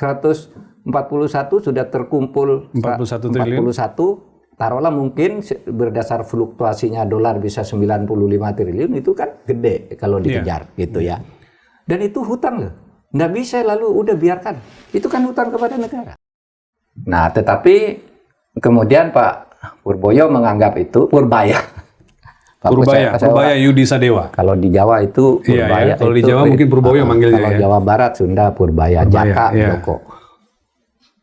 141 sudah terkumpul 41 triliun. Taruhlah mungkin berdasar fluktuasinya dolar bisa 95 triliun, itu kan gede kalau dikejar gitu ya. Dan itu hutang loh. Nggak bisa lalu udah biarkan. Itu kan hutang kepada negara. Nah, tetapi kemudian Pak Purboyo menganggap itu Purbaya Yudi Sadewa. Kalau di Jawa itu Purbaya. Kalau di Jawa mungkin Purboyo manggilnya. Kalau Jawa Barat, Sunda, Purbaya, Jaka, Joko.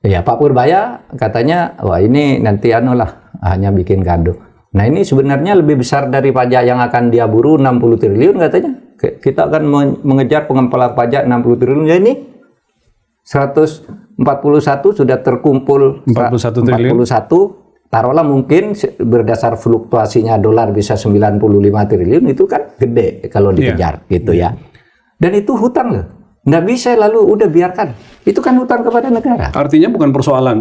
Ya, Pak Purbaya katanya, wah ini nanti hanya bikin gaduh. Nah, ini sebenarnya lebih besar dari pajak yang akan dia buru 60 triliun katanya. Kita akan mengejar pengempelan pajak 60 triliun. Ya ini 141 sudah terkumpul 41 triliun. Taruhlah mungkin berdasar fluktuasinya dolar bisa 95 triliun, itu kan gede kalau dikejar gitu ya. Dan itu hutang loh. Nggak bisa lalu udah biarkan. Itu kan hutang kepada negara. Artinya bukan persoalan.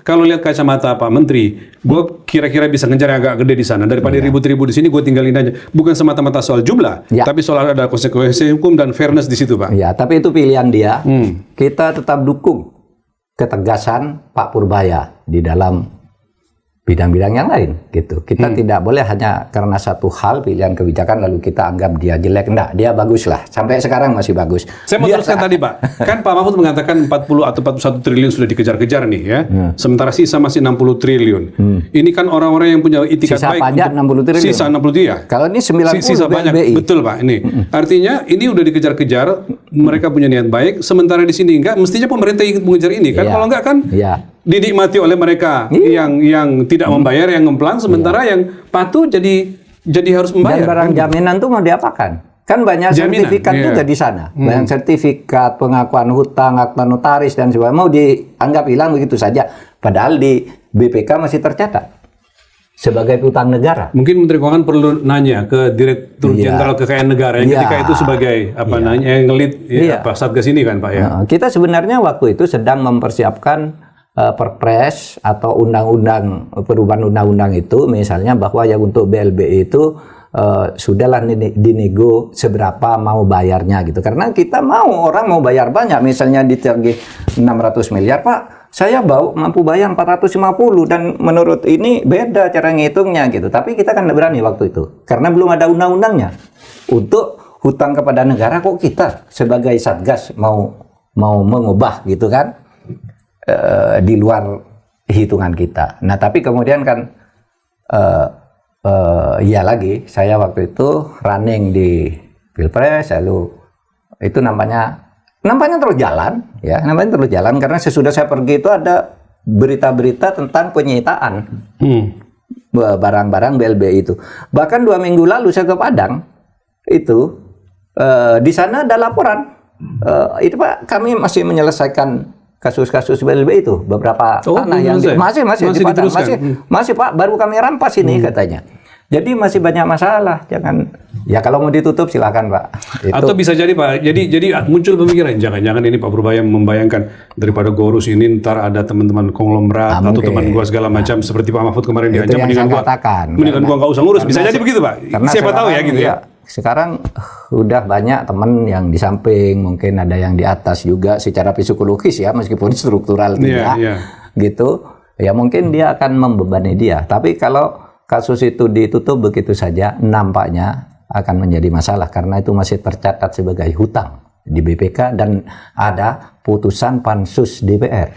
Kalau lihat kacamata Pak Menteri, gue kira-kira bisa ngejar yang agak gede di sana daripada ribut-ribut di sini. Gue tinggalin aja. Bukan semata-mata soal jumlah, tapi soal ada konsekuensi hukum dan fairness di situ, Pak. Ya, tapi itu pilihan dia. Kita tetap dukung ketegasan Pak Purbaya di dalam bidang-bidang yang lain gitu. Kita tidak boleh hanya karena satu hal pilihan kebijakan lalu kita anggap dia jelek. Enggak, dia bagus lah. Sampai sekarang masih bagus. Saya mau teruskan tadi, Pak. Kan Pak Mahfud mengatakan 40 atau 41 triliun sudah dikejar-kejar nih ya. Sementara sisa masih 60 triliun. Ini kan orang-orang yang punya itikat sisa baik. Pajak 60 triliun. Sisa 60 ya. Kalau ini 90 sisa banyak. Betul, Pak. Ini artinya ini udah dikejar-kejar, mereka punya niat baik, sementara di sini enggak. Mestinya pemerintah ingin mengejar ini kan. Kalau enggak kan dinikmati oleh mereka yang tidak membayar, yang ngemplang, sementara yang patuh jadi harus membayar. Dan barang jaminan tuh mau diapakan? Kan banyak sertifikat juga di sana. Banyak sertifikat, pengakuan hutang, akta notaris dan sebagainya. Mau dianggap hilang begitu saja. Padahal di BPK masih tercatat sebagai hutang negara. Mungkin Menteri Keuangan perlu nanya ke Direktur Jenderal Kekayaan Negara yang ketika itu sebagai yang ngelit Satgas ini kan, Pak ya. Kita sebenarnya waktu itu sedang mempersiapkan Perpres atau undang-undang, perubahan undang-undang itu, misalnya bahwa yang untuk BLBI itu sudahlah dinego seberapa mau bayarnya gitu. Karena kita orang mau bayar banyak, misalnya ditagih 600 miliar, Pak, saya mampu bayar 450 dan menurut ini beda cara ngitungnya gitu. Tapi kita kan tidak berani waktu itu karena belum ada undang-undangnya. Untuk hutang kepada negara kok kita sebagai Satgas mau mengubah gitu kan? Di luar hitungan kita. Nah, tapi kemudian kan saya waktu itu running di Pilpres, lalu itu nampaknya terus jalan ya, karena sesudah saya pergi itu ada berita-berita tentang penyitaan barang-barang BLBI itu. Bahkan 2 minggu lalu saya ke Padang itu di sana ada laporan itu Pak, kami masih menyelesaikan kasus-kasus BLBI itu, beberapa tanah yang masih di Padang, masih Pak, baru kami rampas ini katanya. Jadi masih banyak masalah, jangan ya kalau mau ditutup silakan Pak. Atau bisa jadi Pak, jadi muncul pemikiran jangan-jangan ini Pak Purbaya membayangkan daripada gue urus ini ntar ada teman-teman konglomerat atau teman gua segala macam seperti Pak Mahfud kemarin diancam, mendingan gua nggak usah ngurus, bisa jadi begitu Pak. Siapa tahu ya gitu ya. Sekarang udah banyak teman yang di samping, mungkin ada yang di atas juga secara psikologis ya, meskipun struktural tidak gitu. Ya mungkin dia akan membebani dia. Tapi kalau kasus itu ditutup begitu saja, nampaknya akan menjadi masalah karena itu masih tercatat sebagai hutang di BPK dan ada putusan Pansus DPR.